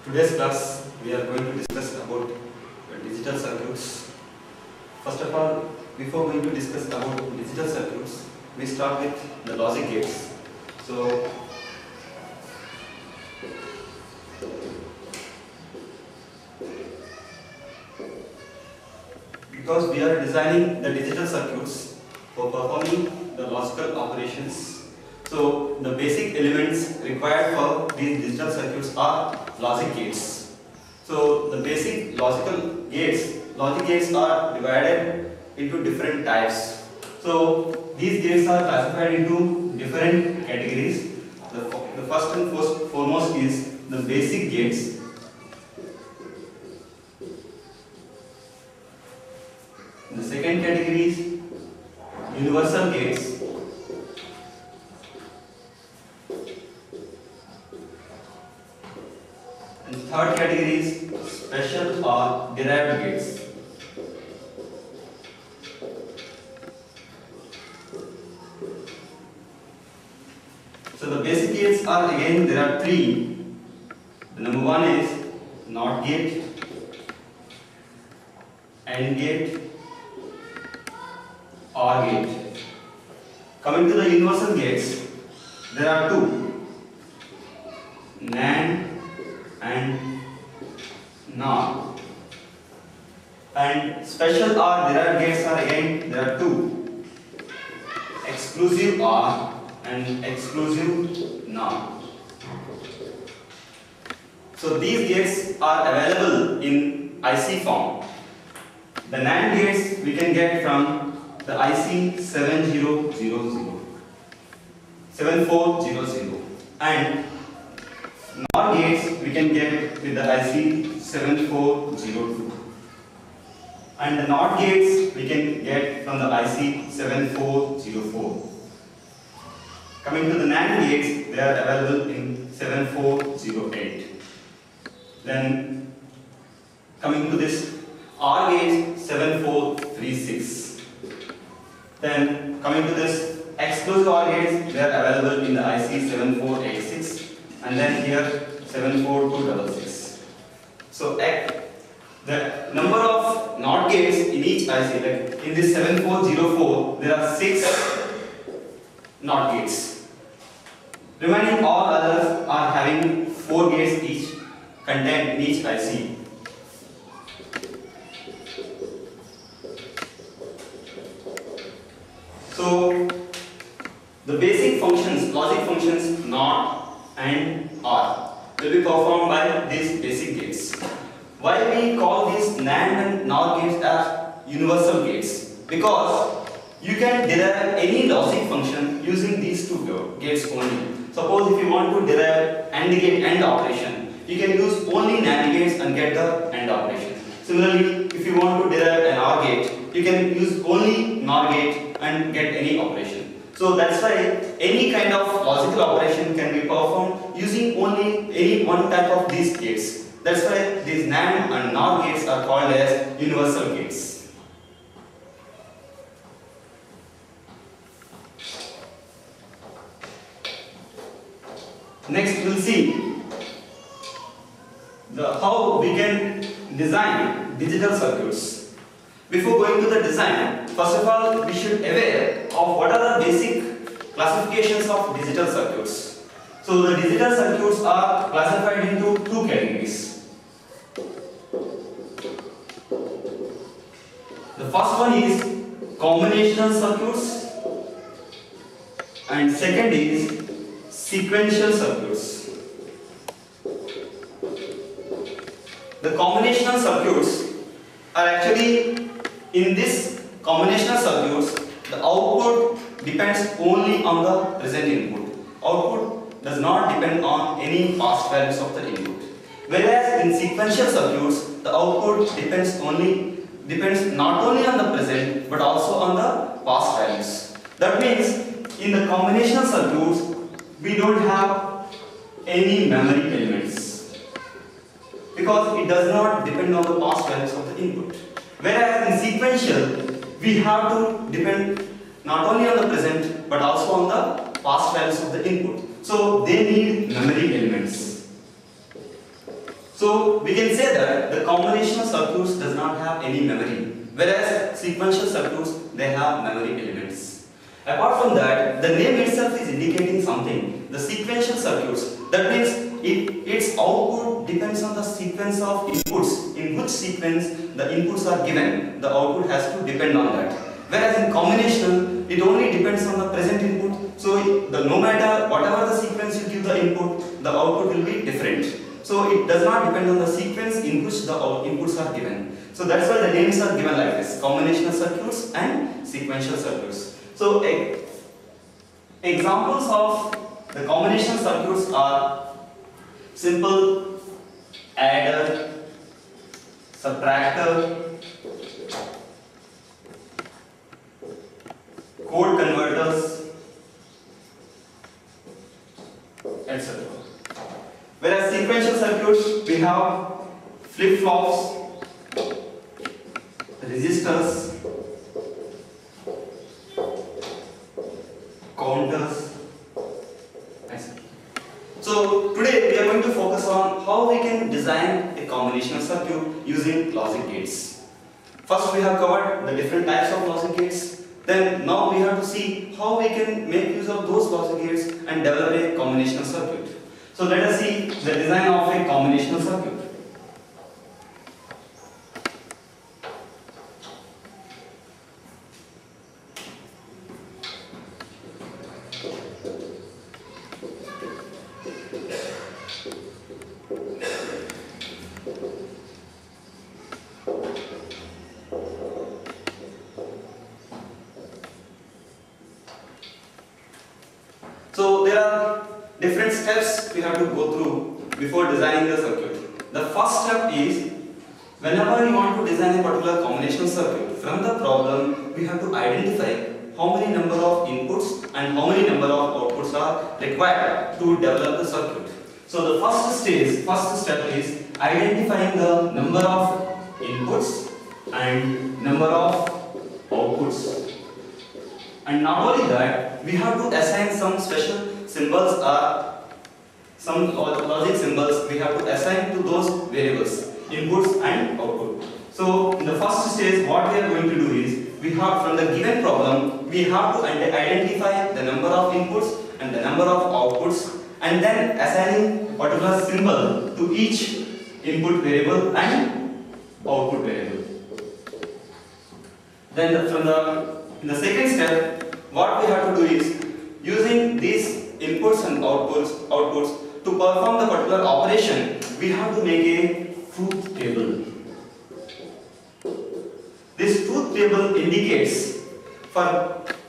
Today's class we are going to discuss about digital circuits. First of all, before going to discuss about digital circuits, we start with the logic gates. So because we are designing the digital circuits for performing the logical operations, so the basic elements required for these digital circuits are logic gates. So the basic logic gates are divided into different types. So these gates are classified into different categories. The first and foremost is the basic gates. The second category is universal gates. And the third category is special or derived gates. So the basic gates are, again, there are three. The number one is NOT gate, AND gate, OR gate. Coming to the universal gates, there are two, NAND and NOR. And special or derived gates are, again, there are two, exclusive OR and exclusive NOR. So these gates are available in IC form. The NAND gates we can get from the IC 7400, and NOR gates we can get with the IC 7402, and the NOT gates we can get from the IC 7404. Coming to the NAND gates, they are available in 7408. Then coming to this OR gate, 7436. Then coming to this exclusive OR gates, they are available in the IC 7486, and then here 74266. So the number of NOT gates in each IC, like in this 7404, there are 6 NOT gates. Remaining all others are having 4 gates each contained in each IC. So the basic functions, logic functions NOT and OR will be performed by these basic gates. Why we call these NAND and NOR gates as universal gates? Because you can derive any logic function using these two gates only. Suppose if you want to derive AND gate AND operation, you can use only NAND gates and get the AND operation. Similarly, if you want to derive an OR gate, you can use only NOR gate and get any operation. So that's why any kind of logical operation can be performed using only any one type of these gates. That's why these NAND and NOR gates are called as universal gates. Next, we'll see how we can design digital circuits. Before going to the design, first of all, we should aware of what are the basic classifications of digital circuits. So the digital circuits are classified into two categories. The first one is combinational circuits, and second is sequential circuits. The combinational circuits are actually, in this combinational circuits, the output depends only on the present input. Output does not depend on any past values of the input. Whereas in sequential circuits, the output depends not only on the present but also on the past values. That means in the combinational circuits, we don't have any memory elements because it does not depend on the past values of the input. Whereas in sequential, we have to depend not only on the present but also on the past values of the input. So they need memory elements. So we can say that the combinational circuits does not have any memory, whereas sequential circuits they have memory elements. Apart from that, the name itself is indicating something. The sequential circuits, that means its output depends on the sequence of inputs. In which sequence the inputs are given, the output has to depend on that. Whereas in combinational, it only depends on the present input. So no matter whatever the sequence you give the input, the output will be different. So it does not depend on the sequence in which the inputs are given. So that's why the names are given like this: combinational circuits and sequential circuits. So examples of the combinational circuits are simple adder, subtractor, code converters, etc. Whereas sequential circuits, we have flip-flops, resistors, counters, etc. So today we are going to focus on how we can design a combinational circuit using logic gates. First we have covered the different types of logic gates. Then now we have to see how we can make use of those logic gates and develop a combinational circuit. So let us see the design of a combinational circuit. So there are different steps we have to go through before designing the circuit. The first step is, whenever you want to design a particular combinational circuit, from the problem we have to identify how many number of inputs and how many number of outputs are required to develop the circuit. So the first step is identifying the number of inputs and number of outputs. And not only that, we have to assign some special symbols or some logic symbols we have to assign to those variables, inputs and output. So in the first stage, what we are going to do is, we have, from the given problem, we have to identify the number of inputs and the number of outputs, and then assigning particular symbol to each input variable and output variable. Then in the second step, what we have to do is, using these inputs and outputs to perform the particular operation, we have to make a truth table. This truth table indicates for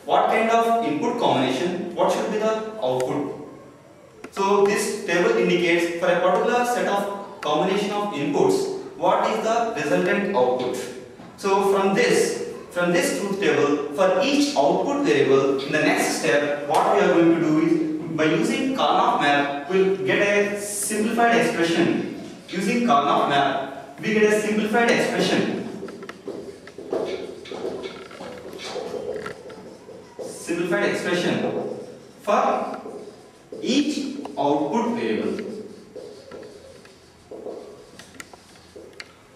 what kind of input combination, what should be the output. So this table indicates for a particular set of combination of inputs, what is the resultant output. So from this truth table, for each output variable, in the next step, what we are going to do is, by using Karnaugh map, we will get a simplified expression. Using Karnaugh map, we get a simplified expression. For each output variable.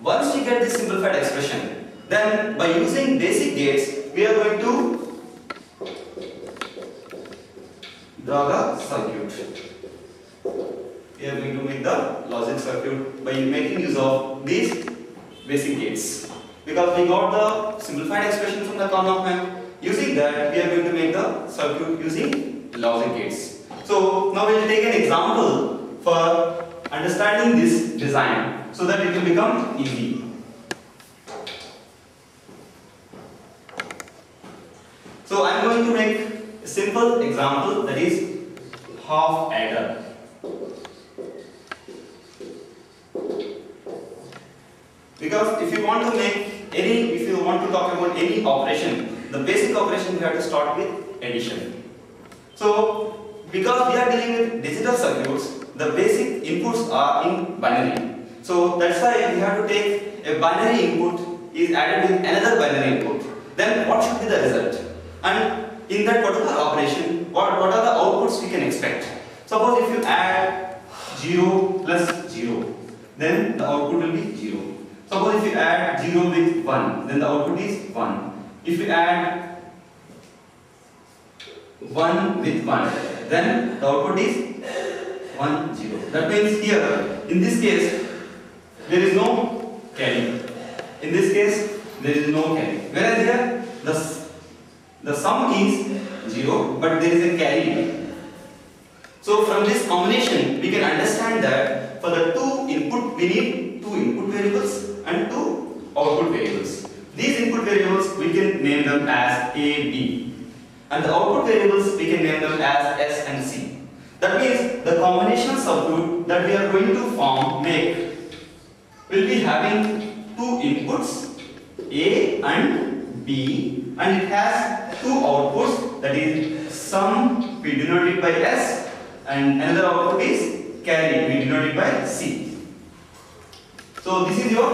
Once we get this simplified expression, then by using basic gates, we are going to draw the circuit. We are going to make the logic circuit by making use of these basic gates. Because we got the simplified expression from the Karnaugh map, using that we are going to make the circuit using logic gates. So now we will take an example for understanding this design so that it will become easy. So I am going to make a simple example, that is half adder. Because if you want to talk about any operation, the basic operation we have to start with addition. So because we are dealing with digital circuits, the basic inputs are in binary. So that's why we have to take a binary input is added with another binary input. Then what should be the result? And in that particular operation, what are the outputs we can expect? Suppose if you add 0 plus 0, then the output will be 0. Suppose if you add 0 with 1, then the output is 1. If you add 1 with 1, then the output is 1, 0. That means here, in this case, there is no carry. In this case, there is no carry. Whereas here, the sum is 0, but there is a carry. So from this combination, we can understand that for the two input, we need two input variables and two output variables. These input variables, we can name them as A, B. And the output variables, we can name them as S and C. That means the combination circuit that we are going to will be having two inputs, A and B, and it has two outputs, that is sum, we denote it by S, and another output is carry, we denote it by C. So this is your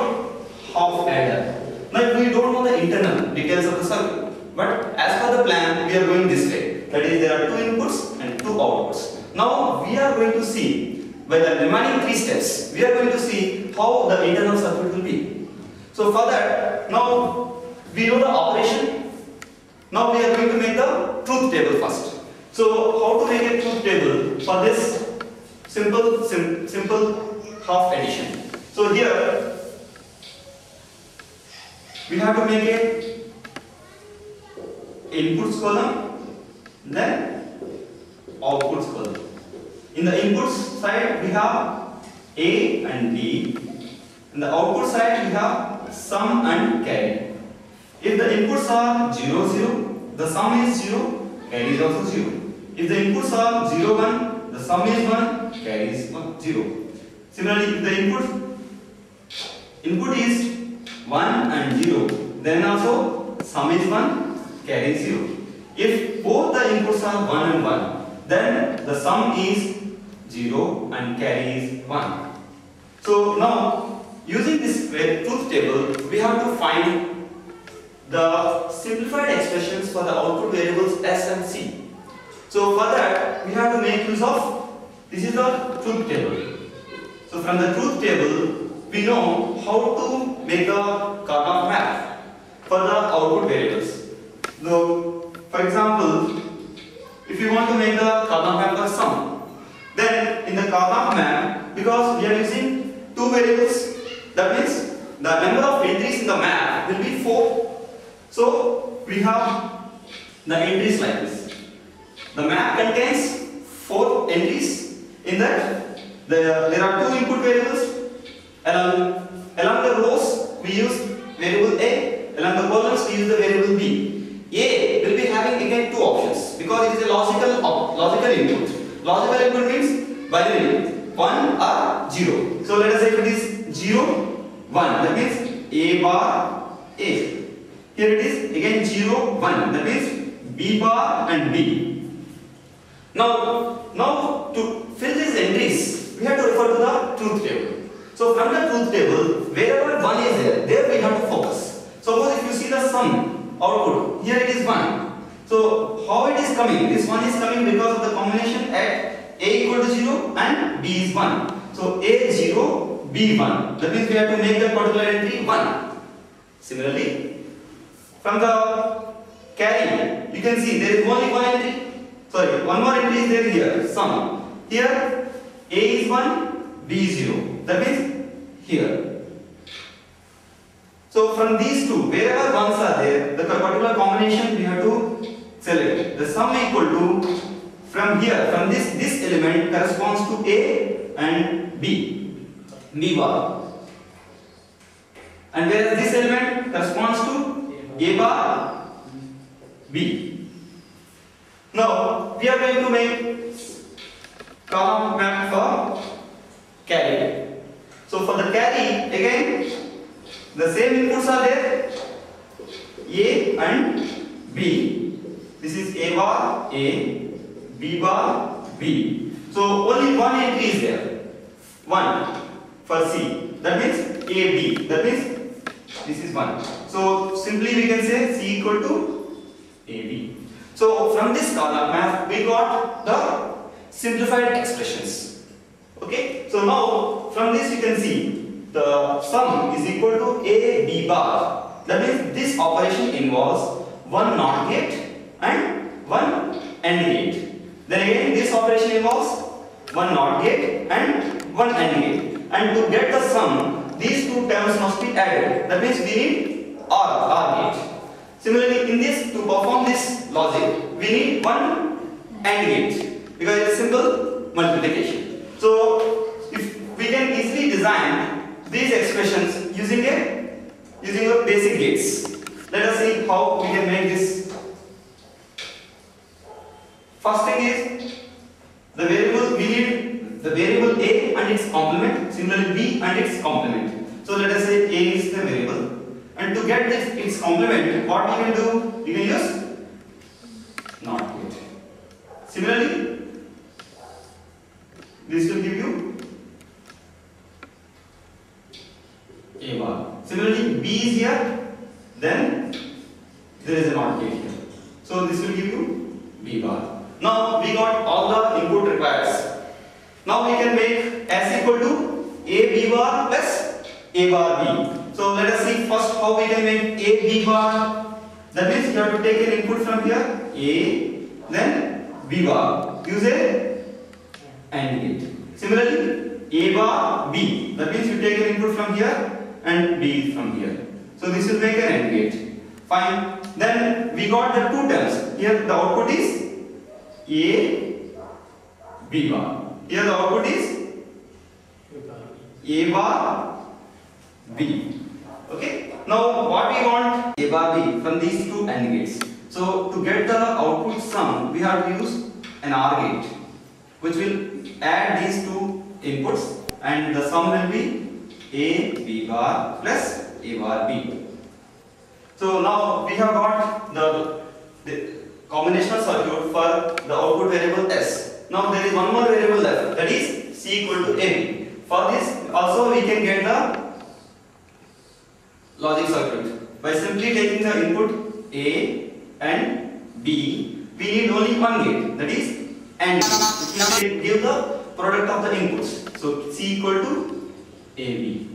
half adder. Now we don't know the internal details of the circuit, but as per the plan, we are going this way. That is, there are two inputs and two outputs. Now we are going to see, by the remaining three steps, we are going to see how the internal circuit will be. So for that, now we know the operation. Now we are going to make the truth table first. So how to make a truth table for this simple half addition? So here we have to make a inputs column, then outputs column. In the inputs side we have A and B. In the output side we have sum and carry. If the inputs are 0, 0, the sum is 0, carry is also 0. If the inputs are 0, 1, the sum is 1, carry is 0. Similarly, if the input is 1 and 0, then also sum is 1, carry is 0. If both the inputs are 1 and 1, then the sum is 0 and carry is 1. So now, using this truth table, we have to find the simplified expressions for the output variables S and C. So for that, we have to make use of, this is the truth table. So from the truth table, we know how to make the Karnaugh map for the output variables. So, for example, if you want to make the Karnaugh map for sum, then in the Karnaugh map, because we are using two variables, that means the number of entries in the map will be 4. So we have the entries like this. The map contains 4 entries. In that, there are 2 input variables. Along the rows, we use variable A. Along the columns, we use the variable B. A will be having again 2 options because it is a logical input. Logical input means binary, 1 or 0. So let us say if it is 0, 1, that means A bar A. Here it is again 0, 1, that means B bar and B. Now to fill these entries, we have to refer to the truth table. So from the truth table, wherever 1 is there we have to focus. Suppose if you see the sum output, here it is 1. So how it is coming? This 1 is coming because of the combination at A equal to 0 and B is 1. So A 0, B 1. That means we have to make that particular entry 1. Similarly, from the carry, you can see there is only one entry. Sorry, one more entry is there here, sum. Here A is 1, B is 0. That means here. So from these two, wherever ones are there, the particular combination we have to select. The sum equal to, from here, from this element corresponds to A and B, B bar. And whereas this element corresponds to A bar, B. Now we are going to make Karnaugh map for carry. So for the carry, again the same inputs are there, A and B. This is A bar A, B bar B. So only one entry is there, 1 for C. That means AB. That means this is 1. So simply we can say C equal to AB. So from this Karnaugh map we got the simplified expressions. Okay, so now from this you can see the sum is equal to A B bar. That means this operation involves one NOT gate and one AND gate. Then again this operation involves one NOT gate and one AND gate. And to get the sum, these two terms must be added. That means we need OR gate. Similarly, in this, to perform this logic, we need one AND gate because it is simple multiplication. So, if we can easily design these expressions using a basic gates. Let us see how we can make this. First thing is the variable, we need the variable A and its complement, similarly B and its complement. So let us say A is the variable, and to get this its complement, what we can do? We can use NOT gate. Similarly, this will give you A bar. Similarly, B is here, then there is a NOT gate here. So this will give you B bar. Now we got all the input requires. Now we can make S equal to A B bar plus A bar B. So let us see first how we can make A B bar. That means you have to take an input from here A, then B bar. Use a AND gate. Similarly, A bar B. That means you take an input from here and B from here. So this will make an AND gate. Fine. Then we got the two terms. Here the output is A B bar. Here the output is A bar B. Okay. Now what we want A bar B from these two AND gates. So to get the output sum, we have to use an OR gate, which will add these two inputs, and the sum will be A B bar plus A bar B. So now we have got the combinational circuit for the output variable S. Now there is one more variable left, that is C equal to AB. For this also we can get the logic circuit by simply taking the input A and B. We need only one gate, that is AND gate. We give the product of the inputs. So C equal to AB.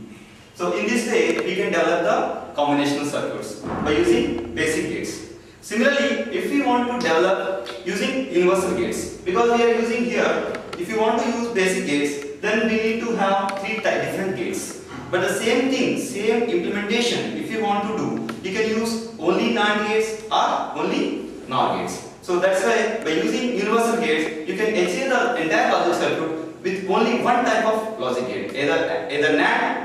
So in this way we can develop the combinational circuits by using basic gates. Similarly, if we want to develop using universal gates, because we are using here, if you want to use basic gates, then we need to have three different gates. But the same thing, same implementation, if you want to do, you can use only NAND gates or only NOR gates. So that's why by using universal gates, you can achieve the entire logic circuit with only one type of logic gate, either NAND